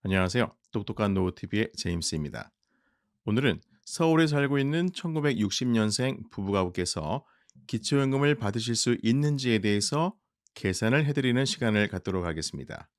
안녕하세요. 똑똑한 노후TV의 제임스입니다. 오늘은 서울에 살고 있는 1960년생 부부가께서 기초연금을 받으실 수 있는지에 대해서 계산을 해드리는 시간을 갖도록 하겠습니다.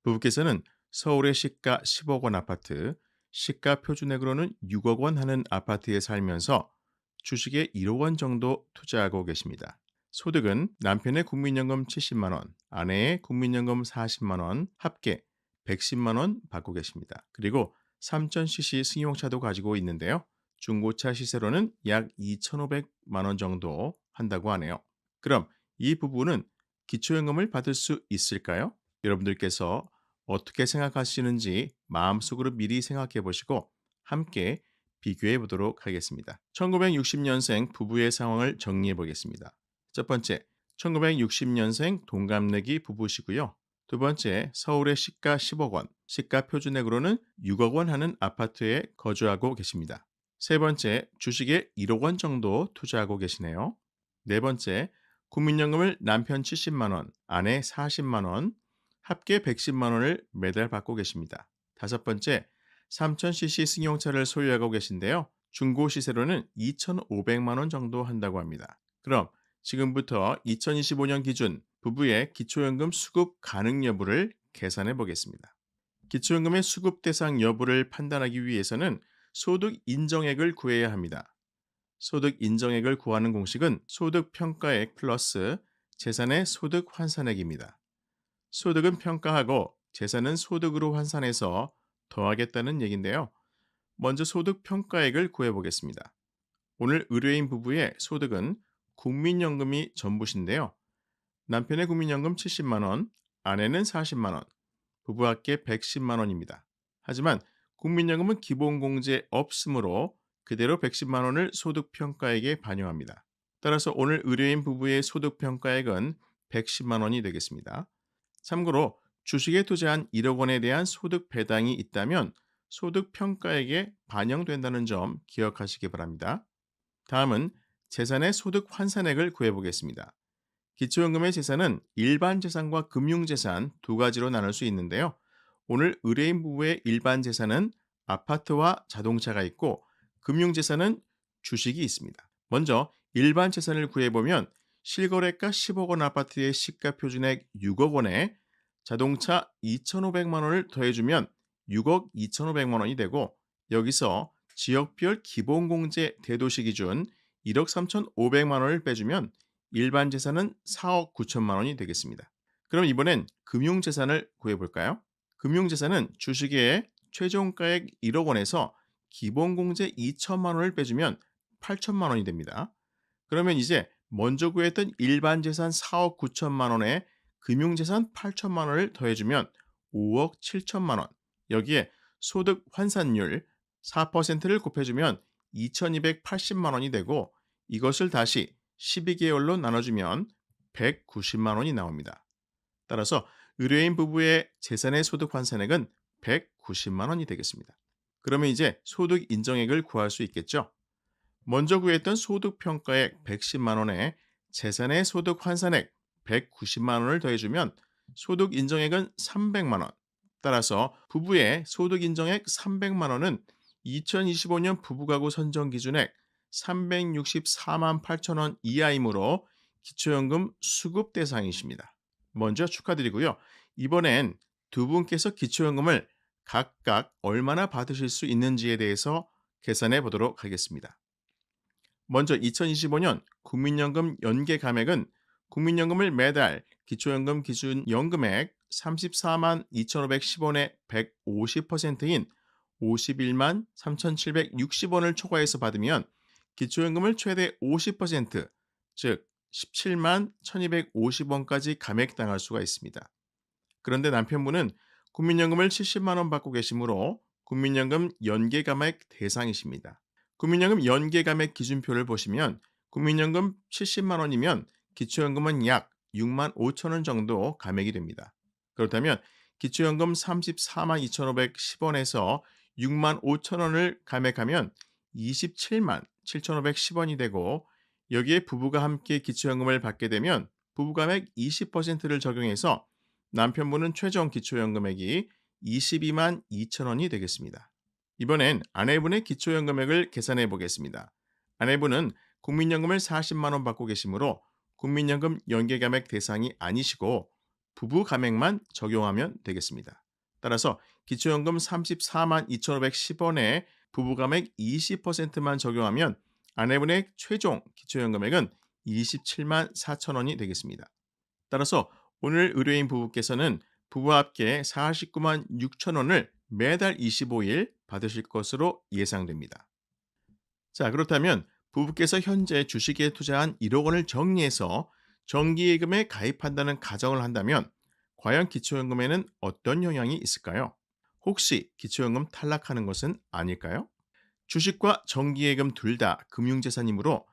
부부께서는 서울의 시가 10억 원 아파트, 시가 표준액으로는 6억 원 하는 아파트에 살면서 주식에 1억 원 정도 투자하고 계십니다. 소득은 남편의 국민연금 70만 원, 아내의 국민연금 40만 원, 합계 110만 원 받고 계십니다. 그리고 3000cc 승용차도 가지고 있는데요. 중고차 시세로는 약 2,500만 원 정도 한다고 하네요. 그럼 이 부부는 기초연금을 받을 수 있을까요? 여러분들께서 어떻게 생각하시는지 마음속으로 미리 생각해 보시고 함께 비교해 보도록 하겠습니다. 1960년생 부부의 상황을 정리해 보겠습니다. 첫 번째, 1960년생 동갑내기 부부시고요. 두 번째, 서울의 시가 10억 원, 시가 표준액으로는 6억 원 하는 아파트에 거주하고 계십니다. 세 번째, 주식에 1억 원 정도 투자하고 계시네요. 네 번째, 국민연금을 남편 70만 원, 아내 40만 원, 합계 110만 원을 매달 받고 계십니다. 다섯 번째, 3000cc 승용차를 소유하고 계신데요. 중고 시세로는 2,500만 원 정도 한다고 합니다. 그럼 지금부터 2025년 기준 부부의 기초연금 수급 가능 여부를 계산해 보겠습니다. 기초연금의 수급 대상 여부를 판단하기 위해서는 소득 인정액을 구해야 합니다. 소득 인정액을 구하는 공식은 소득 평가액 플러스 재산의 소득 환산액입니다. 소득은 평가하고 재산은 소득으로 환산해서 더하겠다는 얘기인데요. 먼저 소득 평가액을 구해 보겠습니다. 오늘 의뢰인 부부의 소득은 국민연금이 전부신데요. 남편의 국민연금 70만 원, 아내는 40만 원, 부부 합계 110만 원입니다. 하지만 국민연금은 기본공제 없으므로 그대로 110만 원을 소득평가액에 반영합니다. 따라서 오늘 의뢰인 부부의 소득평가액은 110만 원이 되겠습니다. 참고로 주식에 투자한 1억 원에 대한 소득 배당이 있다면 소득평가액에 반영된다는 점 기억하시기 바랍니다. 다음은 재산의 소득 환산액을 구해보겠습니다. 기초연금의 재산은 일반 재산과 금융재산 두 가지로 나눌 수 있는데요. 오늘 의뢰인 부부의 일반 재산은 아파트와 자동차가 있고 금융재산은 주식이 있습니다. 먼저 일반 재산을 구해보면 실거래가 10억 원 아파트의 시가 표준액 6억 원에 자동차 2,500만 원을 더해주면 6억 2,500만 원이 되고 여기서 지역별 기본공제 대도시 기준 1억 3,500만 원을 빼주면 일반 재산은 4억 9천만 원이 되겠습니다. 그럼 이번엔 금융재산을 구해볼까요? 금융재산은 주식의 최종가액 1억 원에서 기본공제 2천만 원을 빼주면 8천만 원이 됩니다. 그러면 이제 먼저 구했던 일반 재산 4억 9천만 원에 금융재산 8천만 원을 더해주면 5억 7천만 원. 여기에 소득 환산율 4%를 곱해주면 2,280만 원이 되고 이것을 다시 12개월로 나눠주면 190만 원이 나옵니다. 따라서 의뢰인 부부의 재산의 소득 환산액은 190만 원이 되겠습니다. 그러면 이제 소득 인정액을 구할 수 있겠죠? 먼저 구했던 소득 평가액 110만 원에 재산의 소득 환산액 190만 원을 더해주면 소득 인정액은 300만 원. 따라서 부부의 소득 인정액 300만 원은 2025년 부부가구 선정 기준액 364만 8천 원 이하이므로 기초연금 수급 대상이십니다. 먼저 축하드리고요. 이번엔 두 분께서 기초연금을 각각 얼마나 받으실 수 있는지에 대해서 계산해 보도록 하겠습니다. 먼저 2025년 국민연금 연계 감액은 국민연금을 매달 기초연금 기준 연금액 34만 2,510원의 150%인 51만 3,760원을 초과해서 받으면 기초연금을 최대 50%, 즉 17만 1,250원까지 감액당할 수가 있습니다. 그런데 남편분은 국민연금을 70만 원 받고 계시므로 국민연금 연계 감액 대상이십니다. 국민연금 연계 감액 기준표를 보시면 국민연금 70만 원이면 기초연금은 약 6만 5천 원 정도 감액이 됩니다. 그렇다면 기초연금 34만 2,510원에서 6만 5천 원을 감액하면 27만 7,510원이 되고 여기에 부부가 함께 기초연금을 받게 되면 부부감액 20%를 적용해서 남편분은 최종 기초연금액이 22만 2천 원이 되겠습니다. 이번엔 아내분의 기초연금액을 계산해 보겠습니다. 아내분은 국민연금을 40만 원 받고 계시므로 국민연금 연계감액 대상이 아니시고 부부 감액만 적용하면 되겠습니다. 따라서 기초연금 34만 2,510원에 부부 감액 20%만 적용하면 아내분의 최종 기초연금액은 27만 4천 원이 되겠습니다. 따라서 오늘 의뢰인 부부께서는 부부 합계 49만 6천 원을 매달 25일 받으실 것으로 예상됩니다. 자, 그렇다면 부부께서 현재 주식에 투자한 1억 원을 정리해서 정기예금에 가입한다는 가정을 한다면 과연 기초연금에는 어떤 영향이 있을까요? 혹시 기초연금 탈락하는 것은 아닐까요? 주식과 정기예금 둘 다 금융재산이므로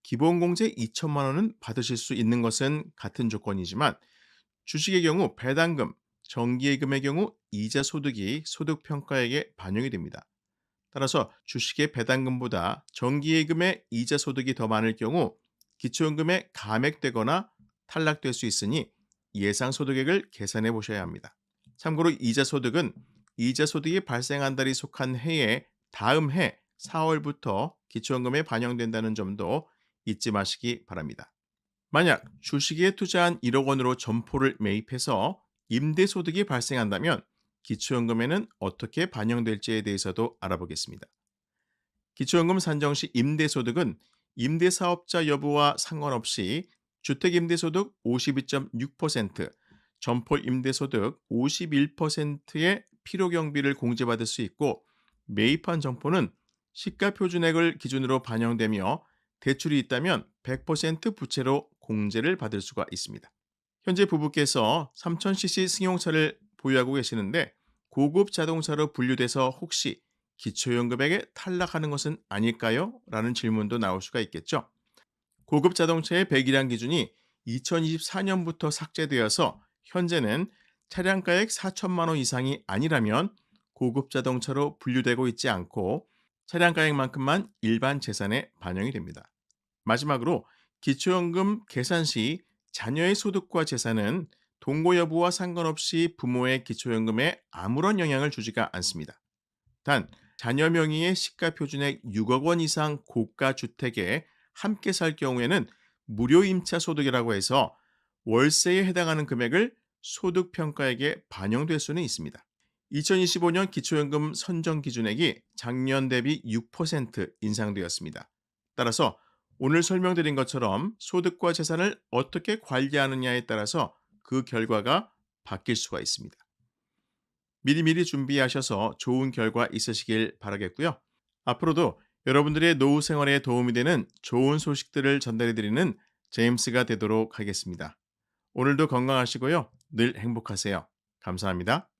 기본공제 2천만 원은 받으실 수 있는 것은 같은 조건이지만 주식의 경우 배당금, 정기예금의 경우 이자 소득이 소득평가액에 반영이 됩니다. 따라서 주식의 배당금보다 정기예금의 이자 소득이 더 많을 경우 기초연금에 감액되거나 탈락될 수 있으니 예상 소득액을 계산해 보셔야 합니다. 참고로 이자 소득은 이자 소득이 발생한 달이 속한 해의 다음 해 4월부터 기초연금에 반영된다는 점도 잊지 마시기 바랍니다. 만약 주식에 투자한 1억 원으로 점포를 매입해서 임대소득이 발생한다면 기초연금에는 어떻게 반영될지에 대해서도 알아보겠습니다. 기초연금 산정 시 임대소득은 임대사업자 여부와 상관없이 주택임대소득 52.6%, 점포임대소득 51%의 필요경비를 공제받을 수 있고 매입한 점포는 시가표준액을 기준으로 반영되며 대출이 있다면 100% 부채로 공제를 받을 수가 있습니다. 현재 부부께서 3000cc 승용차를 보유하고 계시는데 고급 자동차로 분류돼서 혹시 기초연금액에 탈락하는 것은 아닐까요? 라는 질문도 나올 수가 있겠죠. 고급 자동차의 배기량 기준이 2024년부터 삭제되어서 현재는 차량가액 4천만 원 이상이 아니라면 고급 자동차로 분류되고 있지 않고 차량가액만큼만 일반 재산에 반영이 됩니다. 마지막으로 기초연금 계산 시 자녀의 소득과 재산은 동거 여부와 상관없이 부모의 기초연금에 아무런 영향을 주지가 않습니다. 단 자녀 명의의 시가표준액 6억 원 이상 고가 주택에 함께 살 경우에는 무료 임차 소득이라고 해서 월세에 해당하는 금액을 소득평가액에 반영될 수는 있습니다. 2025년 기초연금 선정 기준액이 작년 대비 6% 인상되었습니다. 따라서 오늘 설명드린 것처럼 소득과 재산을 어떻게 관리하느냐에 따라서 그 결과가 바뀔 수가 있습니다. 미리미리 준비하셔서 좋은 결과 있으시길 바라겠고요. 앞으로도 여러분들의 노후 생활에 도움이 되는 좋은 소식들을 전달해드리는 제임스가 되도록 하겠습니다. 오늘도 건강하시고요. 늘 행복하세요. 감사합니다.